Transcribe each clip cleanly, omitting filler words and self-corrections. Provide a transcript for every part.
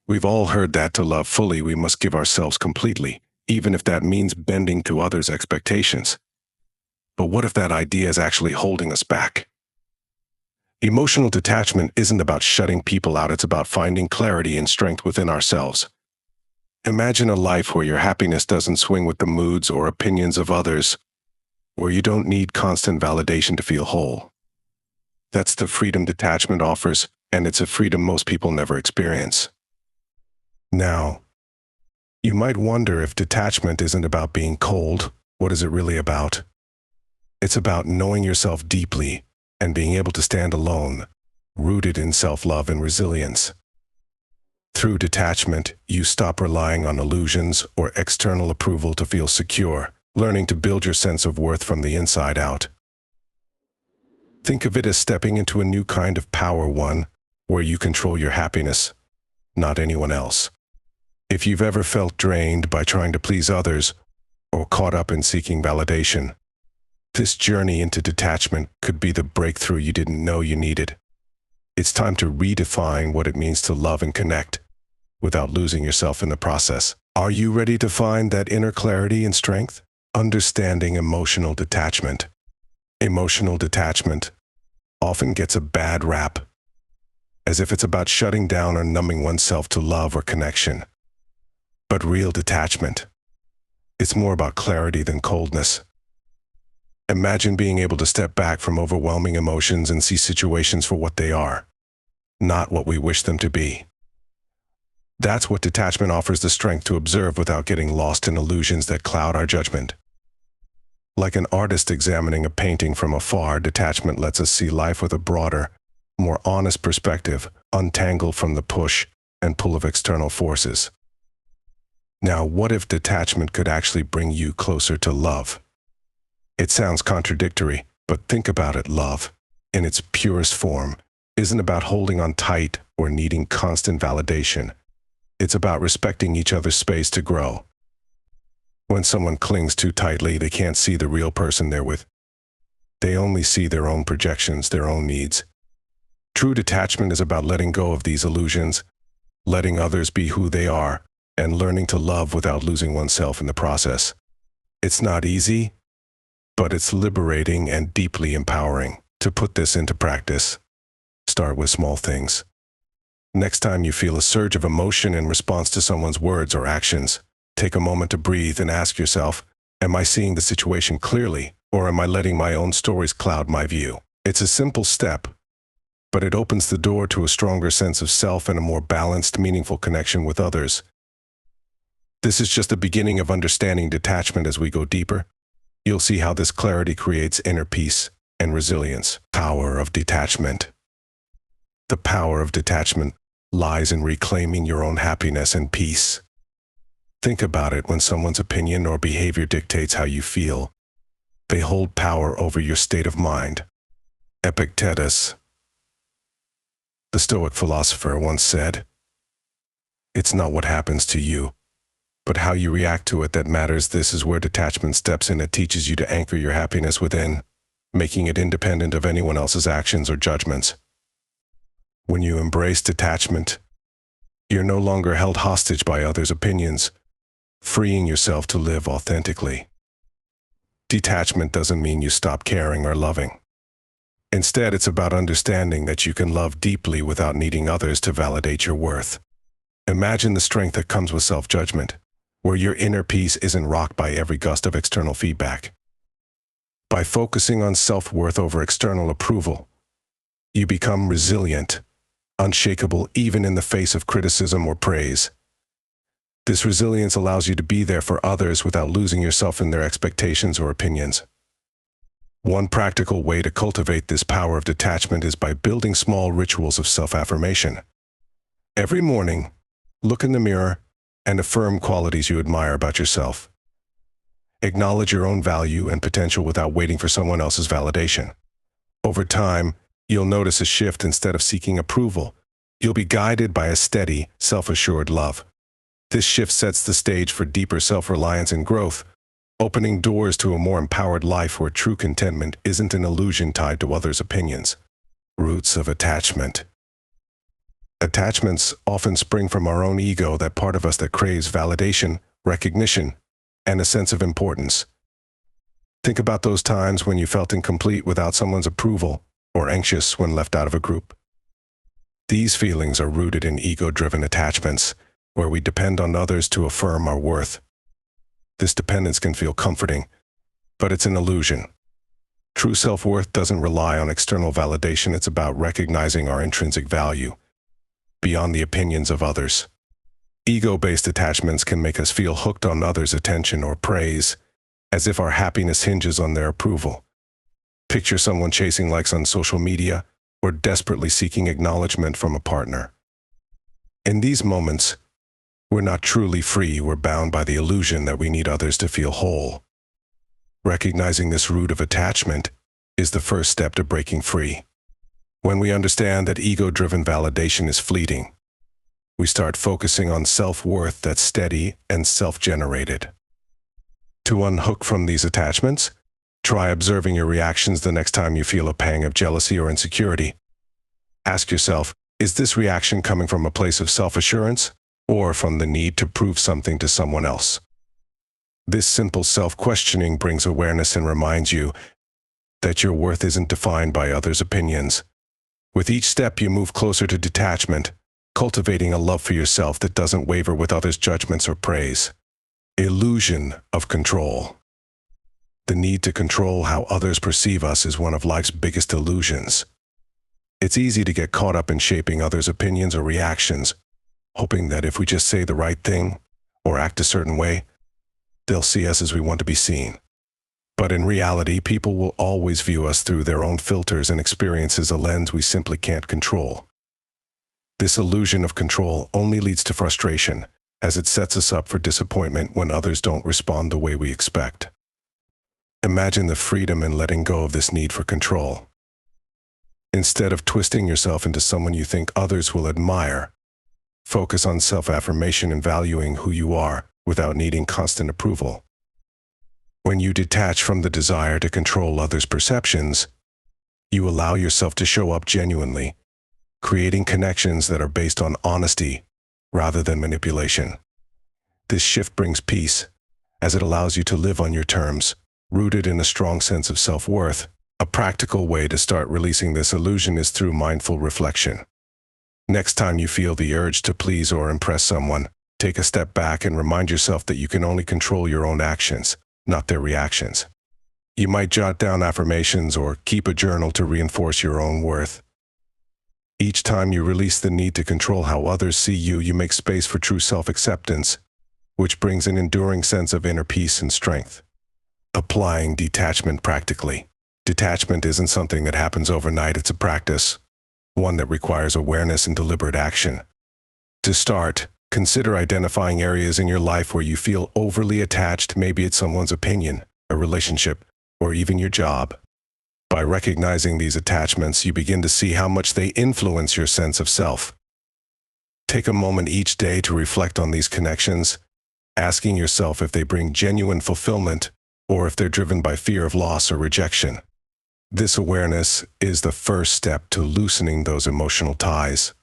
We've all heard that to love fully, we must give ourselves completely, even if that means bending to others' expectations. But what if that idea is actually holding us back? Emotional detachment isn't about shutting people out, it's about finding clarity and strength within ourselves. Imagine a life where your happiness doesn't swing with the moods or opinions of others, where you don't need constant validation to feel whole. That's the freedom detachment offers, and it's a freedom most people never experience. Now, you might wonder if detachment isn't about being cold. What is it really about? It's about knowing yourself deeply and being able to stand alone, rooted in self-love and resilience. Through detachment, you stop relying on illusions or external approval to feel secure, learning to build your sense of worth from the inside out. Think of it as stepping into a new kind of power, one where you control your happiness, not anyone else. If you've ever felt drained by trying to please others or caught up in seeking validation, this journey into detachment could be the breakthrough you didn't know you needed. It's time to redefine what it means to love and connect without losing yourself in the process. Are you ready to find that inner clarity and strength? Understanding emotional detachment. Emotional detachment often gets a bad rap, as if it's about shutting down or numbing oneself to love or connection. But real detachment, it's more about clarity than coldness. Imagine being able to step back from overwhelming emotions and see situations for what they are, not what we wish them to be. That's what detachment offers, the strength to observe without getting lost in illusions that cloud our judgment. Like an artist examining a painting from afar, detachment lets us see life with a broader, more honest perspective, untangled from the push and pull of external forces. Now, what if detachment could actually bring you closer to love? It sounds contradictory, but think about it. Love, in its purest form, isn't about holding on tight or needing constant validation. It's about respecting each other's space to grow. When someone clings too tightly, they can't see the real person they're with. They only see their own projections, their own needs. True detachment is about letting go of these illusions, letting others be who they are, and learning to love without losing oneself in the process. It's not easy, but it's liberating and deeply empowering. To put this into practice, start with small things. Next time you feel a surge of emotion in response to someone's words or actions, take a moment to breathe and ask yourself, am I seeing the situation clearly, or am I letting my own stories cloud my view? It's a simple step, but it opens the door to a stronger sense of self and a more balanced, meaningful connection with others. This is just the beginning of understanding detachment. As we go deeper, you'll see how this clarity creates inner peace and resilience. Power of detachment. The power of detachment lies in reclaiming your own happiness and peace. Think about it. When someone's opinion or behavior dictates how you feel, they hold power over your state of mind. Epictetus, the Stoic philosopher, once said, "It's not what happens to you, but how you react to it that matters." This is where detachment steps in. It teaches you to anchor your happiness within, making it independent of anyone else's actions or judgments. When you embrace detachment, you're no longer held hostage by others' opinions, freeing yourself to live authentically. Detachment doesn't mean you stop caring or loving. Instead, it's about understanding that you can love deeply without needing others to validate your worth. Imagine the strength that comes with self-judgment, where your inner peace isn't rocked by every gust of external feedback. By focusing on self-worth over external approval, you become resilient, unshakable even in the face of criticism or praise. This resilience allows you to be there for others without losing yourself in their expectations or opinions. One practical way to cultivate this power of detachment is by building small rituals of self-affirmation. Every morning, look in the mirror and affirm qualities you admire about yourself. Acknowledge your own value and potential without waiting for someone else's validation. Over time, you'll notice a shift. Instead of seeking approval, you'll be guided by a steady, self-assured love. This shift sets the stage for deeper self-reliance and growth, opening doors to a more empowered life where true contentment isn't an illusion tied to others' opinions. Roots of attachment. Attachments often spring from our own ego, that part of us that craves validation, recognition, and a sense of importance. Think about those times when you felt incomplete without someone's approval, or anxious when left out of a group. These feelings are rooted in ego-driven attachments, where we depend on others to affirm our worth. This dependence can feel comforting, but it's an illusion. True self-worth doesn't rely on external validation. It's about recognizing our intrinsic value, beyond the opinions of others. Ego-based attachments can make us feel hooked on others' attention or praise, as if our happiness hinges on their approval. Picture someone chasing likes on social media or desperately seeking acknowledgement from a partner. In these moments, we're not truly free. We're bound by the illusion that we need others to feel whole. Recognizing this root of attachment is the first step to breaking free. When we understand that ego-driven validation is fleeting, we start focusing on self-worth that's steady and self-generated. To unhook from these attachments, try observing your reactions the next time you feel a pang of jealousy or insecurity. Ask yourself, is this reaction coming from a place of self-assurance or from the need to prove something to someone else? This simple self-questioning brings awareness and reminds you that your worth isn't defined by others' opinions. With each step, you move closer to detachment, cultivating a love for yourself that doesn't waver with others' judgments or praise. Illusion of control. The need to control how others perceive us is one of life's biggest illusions. It's easy to get caught up in shaping others' opinions or reactions, hoping that if we just say the right thing or act a certain way, they'll see us as we want to be seen. But in reality, people will always view us through their own filters and experiences a lens we simply can't control. This illusion of control only leads to frustration, as it sets us up for disappointment when others don't respond the way we expect. Imagine the freedom in letting go of this need for control. Instead of twisting yourself into someone you think others will admire, focus on self-affirmation and valuing who you are without needing constant approval. When you detach from the desire to control others' perceptions, you allow yourself to show up genuinely, creating connections that are based on honesty rather than manipulation. This shift brings peace, as it allows you to live on your terms, rooted in a strong sense of self-worth. A practical way to start releasing this illusion is through mindful reflection. Next time you feel the urge to please or impress someone, take a step back and remind yourself that you can only control your own actions, not their reactions. You might jot down affirmations or keep a journal to reinforce your own worth. Each time you release the need to control how others see you, you make space for true self-acceptance, which brings an enduring sense of inner peace and strength. Applying detachment practically. Detachment isn't something that happens overnight. It's a practice, one that requires awareness and deliberate action. To start, consider identifying areas in your life where you feel overly attached. Maybe it's someone's opinion, a relationship, or even your job. By recognizing these attachments, you begin to see how much they influence your sense of self. Take a moment each day to reflect on these connections, asking yourself if they bring genuine fulfillment or if they're driven by fear of loss or rejection. This awareness is the first step to loosening those emotional ties.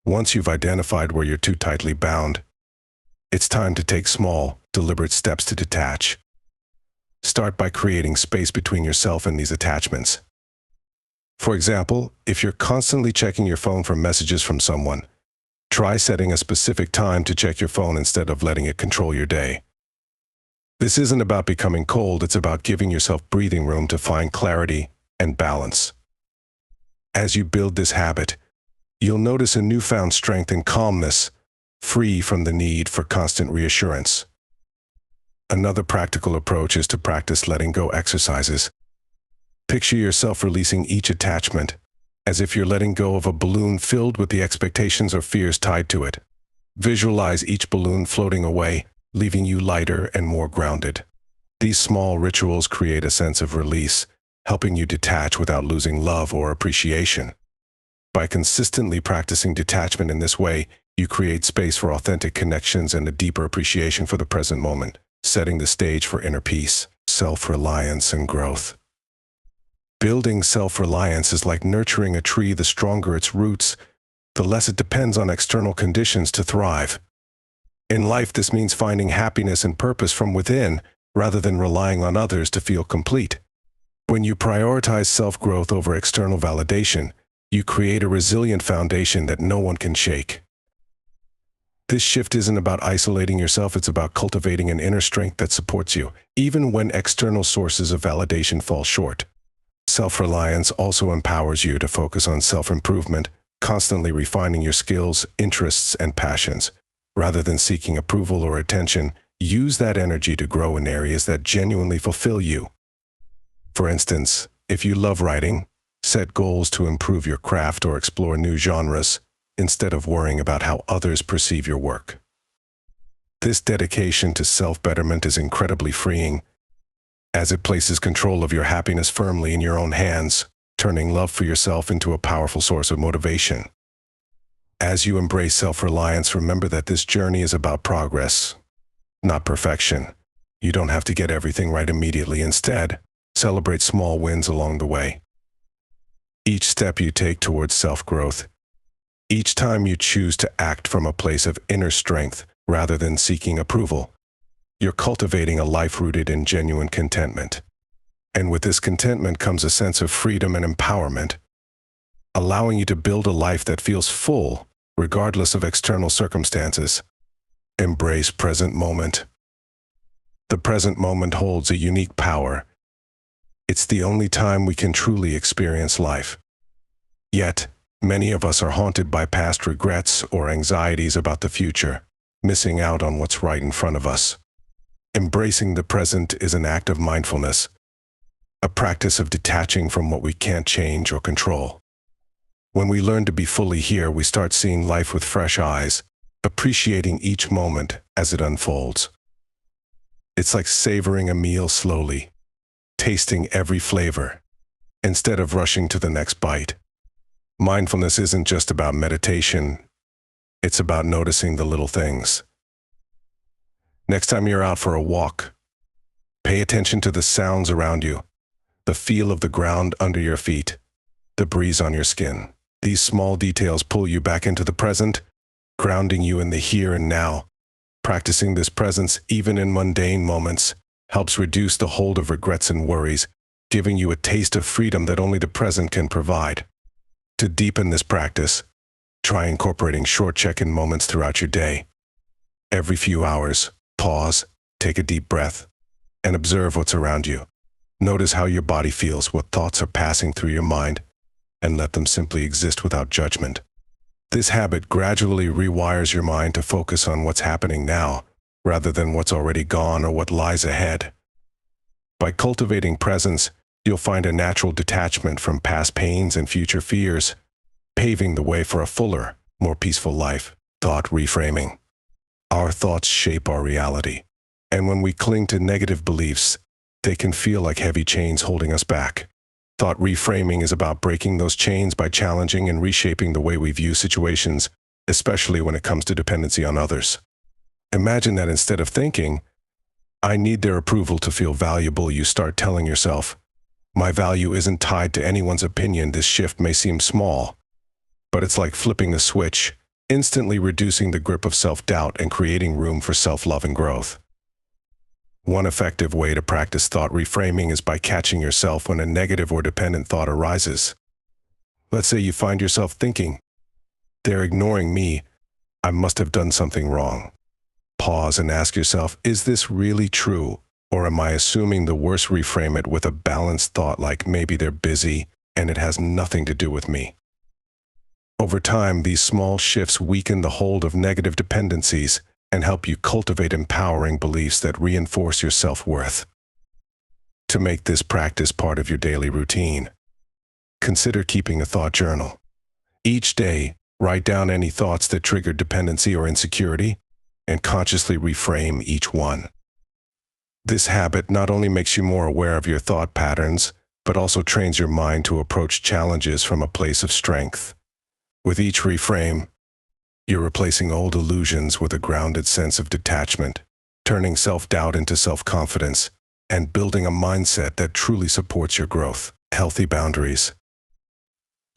Once you've identified where you're too tightly bound, it's time to take small, deliberate steps to detach. Start by creating space between yourself and these attachments. For example, if you're constantly checking your phone for messages from someone, try setting a specific time to check your phone instead of letting it control your day. This isn't about becoming cold, it's about giving yourself breathing room to find clarity and balance. As you build this habit, you'll notice a newfound strength and calmness, free from the need for constant reassurance. Another practical approach is to practice letting go exercises. Picture yourself releasing each attachment, as if you're letting go of a balloon filled with the expectations or fears tied to it. Visualize each balloon floating away, leaving you lighter and more grounded. These small rituals create a sense of release, helping you detach without losing love or appreciation. By consistently practicing detachment in this way, you create space for authentic connections and a deeper appreciation for the present moment, setting the stage for inner peace, self-reliance, and growth. Building self-reliance is like nurturing a tree. The stronger its roots, the less it depends on external conditions to thrive. In life, this means finding happiness and purpose from within, rather than relying on others to feel complete. When you prioritize self-growth over external validation, you create a resilient foundation that no one can shake. This shift isn't about isolating yourself, it's about cultivating an inner strength that supports you, even when external sources of validation fall short. Self-reliance also empowers you to focus on self-improvement, constantly refining your skills, interests, and passions. Rather than seeking approval or attention, use that energy to grow in areas that genuinely fulfill you. For instance, if you love writing, set goals to improve your craft or explore new genres, instead of worrying about how others perceive your work. This dedication to self-betterment is incredibly freeing, as it places control of your happiness firmly in your own hands, turning love for yourself into a powerful source of motivation. As you embrace self-reliance, remember that this journey is about progress, not perfection. You don't have to get everything right immediately. Instead, celebrate small wins along the way. Each step you take towards self-growth, each time you choose to act from a place of inner strength rather than seeking approval, you're cultivating a life rooted in genuine contentment. And with this contentment comes a sense of freedom and empowerment, allowing you to build a life that feels full, regardless of external circumstances. Embrace present moment. The present moment holds a unique power. It's the only time we can truly experience life. Yet, many of us are haunted by past regrets or anxieties about the future, missing out on what's right in front of us. Embracing the present is an act of mindfulness, a practice of detaching from what we can't change or control. When we learn to be fully here, we start seeing life with fresh eyes, appreciating each moment as it unfolds. It's like savoring a meal slowly, tasting every flavor, instead of rushing to the next bite. Mindfulness isn't just about meditation, it's about noticing the little things. Next time you're out for a walk, pay attention to the sounds around you, the feel of the ground under your feet, the breeze on your skin. These small details pull you back into the present, grounding you in the here and now. Practicing this presence, even in mundane moments, helps reduce the hold of regrets and worries, giving you a taste of freedom that only the present can provide. To deepen this practice, try incorporating short check-in moments throughout your day. Every few hours, pause, take a deep breath, and observe what's around you. Notice how your body feels, what thoughts are passing through your mind, and let them simply exist without judgment. This habit gradually rewires your mind to focus on what's happening now, rather than what's already gone or what lies ahead. By cultivating presence, you'll find a natural detachment from past pains and future fears, paving the way for a fuller, more peaceful life. Thought reframing. Our thoughts shape our reality, and when we cling to negative beliefs, they can feel like heavy chains holding us back. Thought reframing is about breaking those chains by challenging and reshaping the way we view situations, especially when it comes to dependency on others. Imagine that instead of thinking, "I need their approval to feel valuable," you start telling yourself, "My value isn't tied to anyone's opinion." This shift may seem small, but it's like flipping a switch, instantly reducing the grip of self-doubt and creating room for self-love and growth. One effective way to practice thought reframing is by catching yourself when a negative or dependent thought arises. Let's say you find yourself thinking, "They're ignoring me. I must have done something wrong." Pause and ask yourself, is this really true? Or am I assuming the worst? Reframe it with a balanced thought like, maybe they're busy and it has nothing to do with me. Over time, these small shifts weaken the hold of negative dependencies and help you cultivate empowering beliefs that reinforce your self-worth. To make this practice part of your daily routine, consider keeping a thought journal. Each day, write down any thoughts that triggered dependency or insecurity, and consciously reframe each one. This habit not only makes you more aware of your thought patterns, but also trains your mind to approach challenges from a place of strength. With each reframe, you're replacing old illusions with a grounded sense of detachment, turning self-doubt into self-confidence, and building a mindset that truly supports your growth. Healthy boundaries.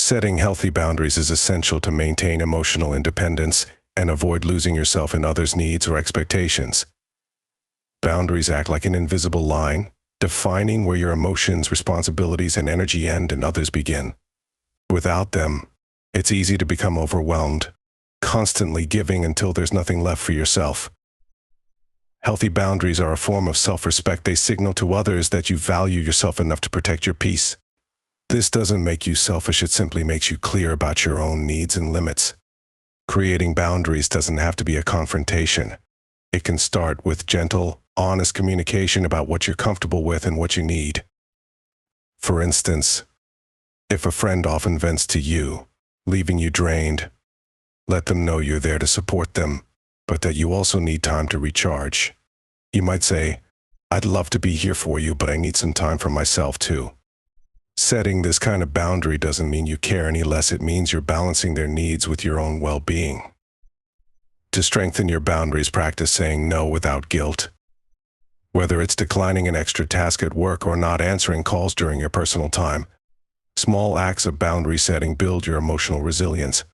Setting healthy boundaries is essential to maintain emotional independence and avoid losing yourself in others' needs or expectations. Boundaries act like an invisible line, defining where your emotions, responsibilities, and energy end and others begin. Without them, it's easy to become overwhelmed, constantly giving until there's nothing left for yourself. Healthy boundaries are a form of self-respect. They signal to others that you value yourself enough to protect your peace. This doesn't make you selfish, it simply makes you clear about your own needs and limits. Creating boundaries doesn't have to be a confrontation. It can start with gentle, honest communication about what you're comfortable with and what you need. For instance, if a friend often vents to you, leaving you drained, let them know you're there to support them, but that you also need time to recharge. You might say, "I'd love to be here for you, but I need some time for myself too." Setting this kind of boundary doesn't mean you care any less. It means you're balancing their needs with your own well-being. To strengthen your boundaries, practice saying no without guilt. Whether it's declining an extra task at work or not answering calls during your personal time, small acts of boundary setting build your emotional resilience.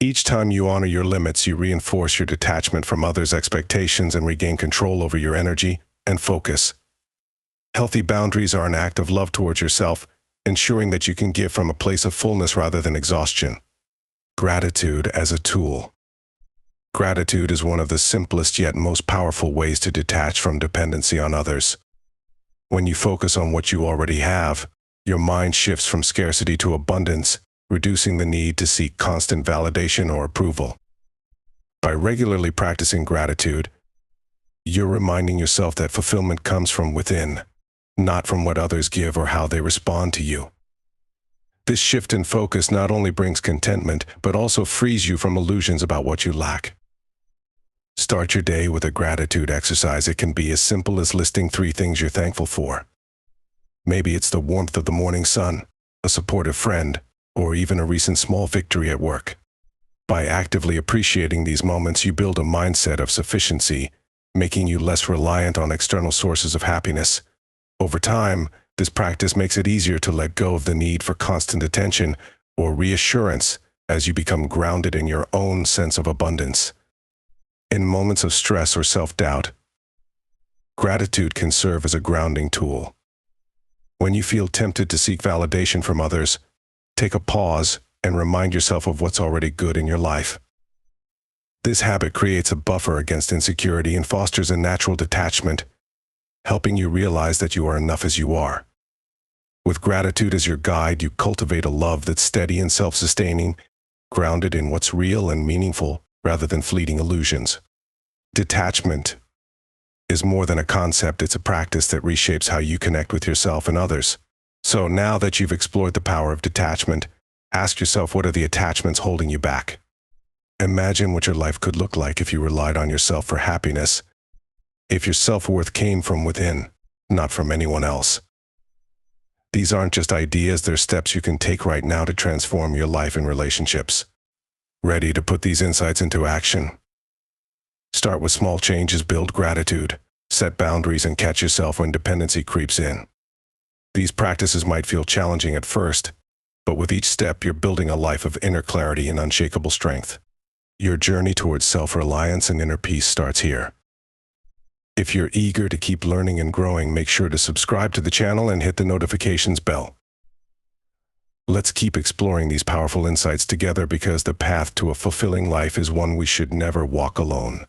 Each time you honor your limits, you reinforce your detachment from others' expectations and regain control over your energy and focus. Healthy boundaries are an act of love towards yourself, ensuring that you can give from a place of fullness rather than exhaustion. Gratitude as a tool. Gratitude is one of the simplest yet most powerful ways to detach from dependency on others. When you focus on what you already have, your mind shifts from scarcity to abundance, reducing the need to seek constant validation or approval. By regularly practicing gratitude, you're reminding yourself that fulfillment comes from within, not from what others give or how they respond to you. This shift in focus not only brings contentment, but also frees you from illusions about what you lack. Start your day with a gratitude exercise. It can be as simple as listing 3 things you're thankful for. Maybe it's the warmth of the morning sun, a supportive friend, or even a recent small victory at work. By actively appreciating these moments, you build a mindset of sufficiency, making you less reliant on external sources of happiness. Over time, this practice makes it easier to let go of the need for constant attention or reassurance as you become grounded in your own sense of abundance. In moments of stress or self-doubt, gratitude can serve as a grounding tool. When you feel tempted to seek validation from others, take a pause and remind yourself of what's already good in your life. This habit creates a buffer against insecurity and fosters a natural detachment, helping you realize that you are enough as you are. With gratitude as your guide, you cultivate a love that's steady and self-sustaining, grounded in what's real and meaningful rather than fleeting illusions. Detachment is more than a concept, it's a practice that reshapes how you connect with yourself and others. So now that you've explored the power of detachment, ask yourself, what are the attachments holding you back? Imagine what your life could look like if you relied on yourself for happiness, if your self-worth came from within, not from anyone else. These aren't just ideas, they're steps you can take right now to transform your life and relationships. Ready to put these insights into action? Start with small changes, build gratitude, set boundaries, and catch yourself when dependency creeps in. These practices might feel challenging at first, but with each step you're building a life of inner clarity and unshakable strength. Your journey towards self-reliance and inner peace starts here. If you're eager to keep learning and growing, make sure to subscribe to the channel and hit the notifications bell. Let's keep exploring these powerful insights together, because the path to a fulfilling life is one we should never walk alone.